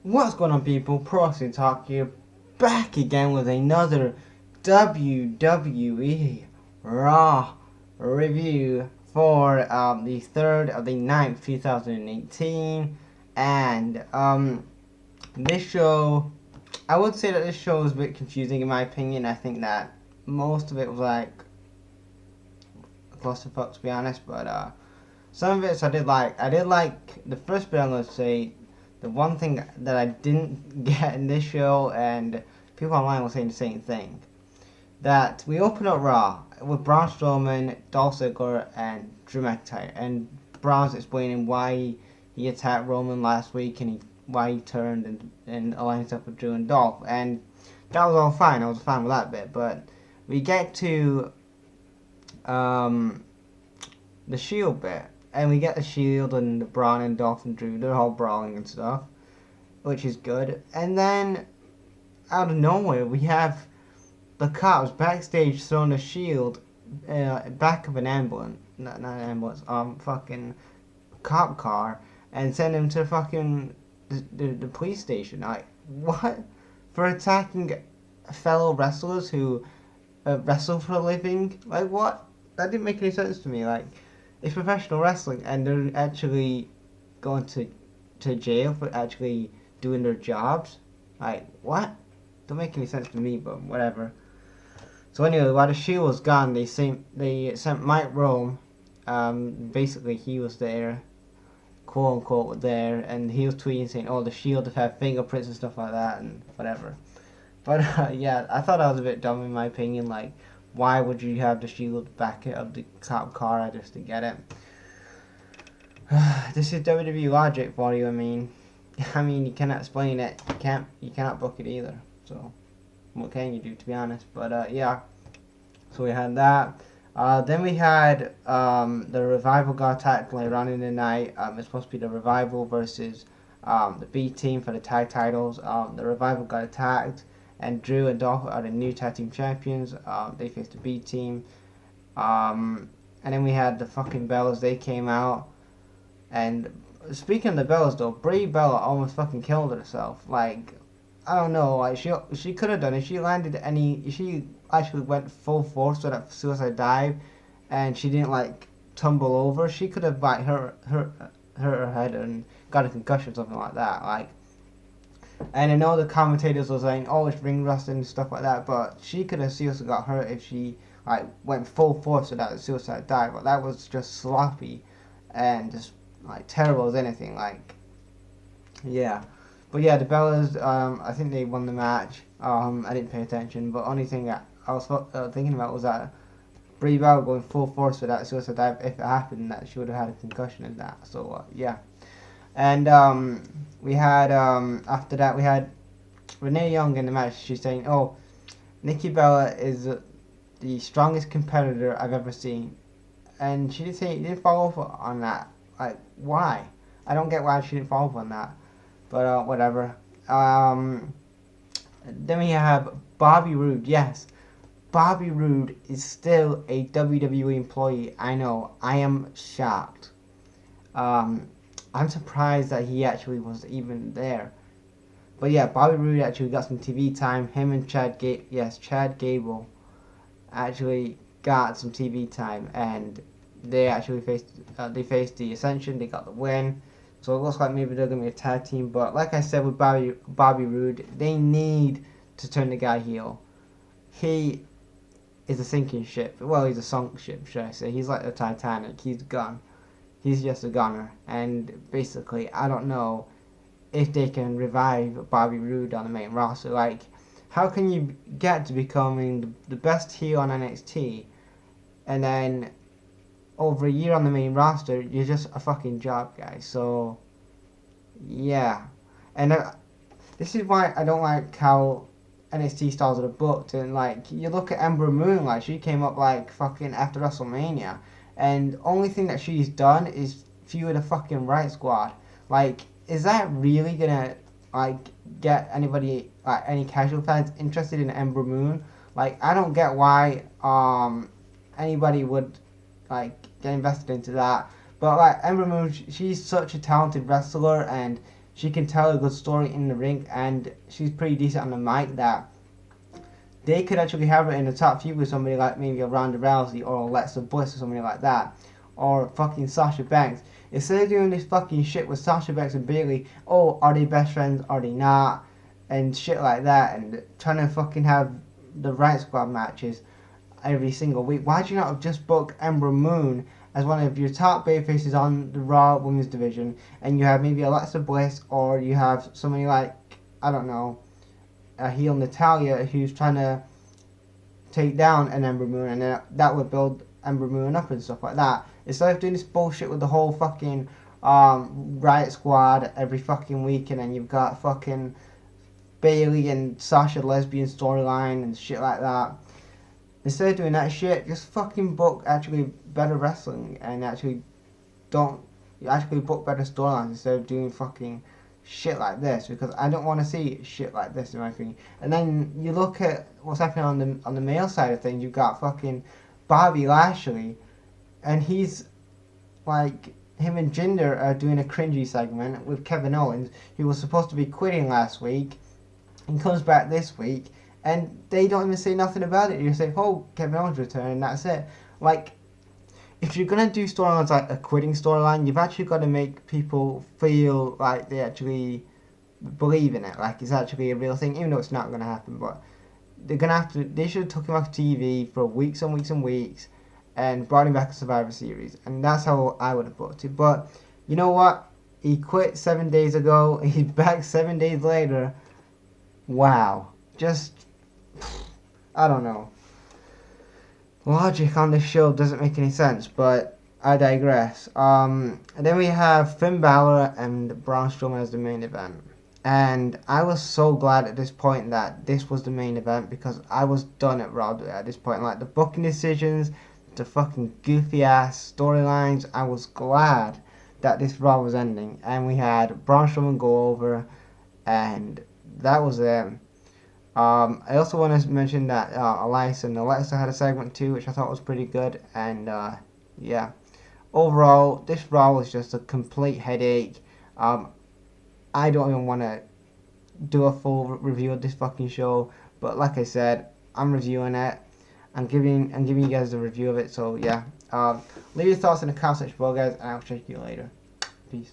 What's going on, people? Proxy Talk here, back again with another WWE Raw review for the 3rd of the 9th, 2018. And this show, I would say that this show was a bit confusing in my opinion. I think that most of it was like a clusterfuck, to be honest, but some of it I did like. I did like the first bit. I'm gonna say the one thing that I didn't get in this show, and people online were saying the same thing, that we open up Raw with Braun Strowman, Dolph Ziggler, and Drew McIntyre, and Braun's explaining why he attacked Roman last week and why he turned and aligned up with Drew and Dolph, and that was all fine. I was fine with that bit, but we get to the Shield bit, and we get the Shield and Braun and Dolph and Drew. They're all brawling and stuff, which is good. And then out of nowhere, we have the cops backstage throwing a Shield back of an ambulance, not an ambulance, fucking cop car, and send him to fucking the police station. Like, what? For attacking fellow wrestlers who wrestle for a living? Like, what? That didn't make any sense to me. Like, it's professional wrestling, and they're actually going to jail for actually doing their jobs. Like, what? Don't make any sense to me, but whatever. So anyway, while the Shield was gone, they sent Mike Rome. Basically, he was there, quote unquote, there, and he was tweeting saying, "Oh, the Shield have had fingerprints and stuff like that, and whatever." But yeah, I thought that was a bit dumb in my opinion. Like, why would you have the Shield back of the cop car just to get it? This is WWE logic for you. I mean, you cannot explain it. You cannot book it either. So, what can you do, to be honest? But yeah. So we had that. Then we had the Revival got attacked later on in the night. It's supposed to be the Revival versus the B team for the tag titles. The Revival got attacked, and Drew and Dolph are the new tag team champions. They faced the B team. And then we had the fucking Bellas. They came out. And speaking of the Bellas, though, Brie Bella almost fucking killed herself. Like, I don't know. Like, she could have done it. She actually went full force with that suicide dive, and she didn't like tumble over. She could have like hurt her head and got a concussion or something like that. Like, and I know the commentators were saying, "Oh, it's ring rust and stuff like that," but she could have seriously got hurt if she like went full force with that suicide dive. But that was just sloppy and just like terrible as anything. Like, yeah. But yeah, the Bellas, I think they won the match. I didn't pay attention, but only thing that I was thinking about was that Brie Bella going full force with that suicide dive. If it happened, that she would have had a concussion in that. So yeah. And we had after that we had Renee Young in the match. She's saying, "Oh, Nikki Bella is the strongest competitor I've ever seen," and she didn't follow up on that. Like, why? I don't get why she didn't follow up on that. But whatever. Then we have Bobby Roode. Yes, Bobby Roode is still a WWE employee. I know. I am shocked. I'm surprised that he actually was even there. But yeah, Bobby Roode actually got some TV time. Him and Chad Gable actually got some TV time, and they actually faced the Ascension. They got the win. So it looks like maybe they're gonna be a tag team. But like I said with Bobby Roode, they need to turn the guy heel. He is a sinking ship. Well, he's a sunk ship, should I say? He's like the Titanic. He's gone. He's just a goner. And basically, I don't know if they can revive Bobby Roode on the main roster. Like, how can you get to becoming the best heel on NXT, and then over a year on the main roster, you're just a fucking job guy? So, yeah. And this is why I don't like how NXT stars are booked. And, like, you look at Ember Moon, like, she came up, like, fucking after WrestleMania. And the only thing that she's done is feud a fucking Riot Squad. Like, is that really gonna, like, get anybody, like, any casual fans interested in Ember Moon? Like, I don't get why, anybody would, like, get invested into that. But like Ember Moon, she's such a talented wrestler, and she can tell a good story in the ring, and she's pretty decent on the mic. That they could actually have her in the top few with somebody like maybe a Ronda Rousey or Alexa Bliss or somebody like that, or fucking Sasha Banks. Instead of doing this fucking shit with Sasha Banks and Bayley, oh, are they best friends? Are they not? And shit like that, and trying to fucking have the Riot Squad matches every single week. Why do you not have just booked Ember Moon as one of your top babyfaces on the Raw Women's Division, and you have maybe Alexa Bliss, or you have somebody like, I don't know, a heel Natalia who's trying to take down an Ember Moon, and then that would build Ember Moon up and stuff like that. Instead of doing this bullshit with the whole fucking Riot Squad every fucking week, and then you've got fucking Bayley and Sasha lesbian storyline and shit like that. Instead of doing that shit, just fucking book actually better wrestling and actually book better storylines instead of doing fucking shit like this, because I don't want to see shit like this in my opinion. And then you look at what's happening on the male side of things. You've got fucking Bobby Lashley, and he's like, him and Jinder are doing a cringy segment with Kevin Owens, who was supposed to be quitting last week and comes back this week, and they don't even say nothing about it. You say, oh, Kevin Owens returned, and that's it. Like, if you're going to do storylines like a quitting storyline, you've actually got to make people feel like they actually believe in it, like it's actually a real thing, even though it's not going to happen. But they should have took him off TV for weeks and weeks and weeks and brought him back to Survivor Series, and that's how I would have booked it. But you know what? He quit 7 days ago, he's back 7 days later. Wow. Just, I don't know. Logic on this show doesn't make any sense, but I digress. And then we have Finn Balor and Braun Strowman as the main event. And I was so glad at this point that this was the main event, because I was done at Raw at this point. Like, the booking decisions, the fucking goofy ass storylines, I was glad that this Raw was ending. And we had Braun Strowman go over, and that was them. I also want to mention that Elias and Alexa had a segment too, which I thought was pretty good. And yeah, overall, this Raw was just a complete headache. I don't even want to do a full review of this fucking show, but like I said, I'm reviewing it. I'm giving you guys a review of it. So yeah, leave your thoughts in the comment section below, guys, and I'll check you later. Peace.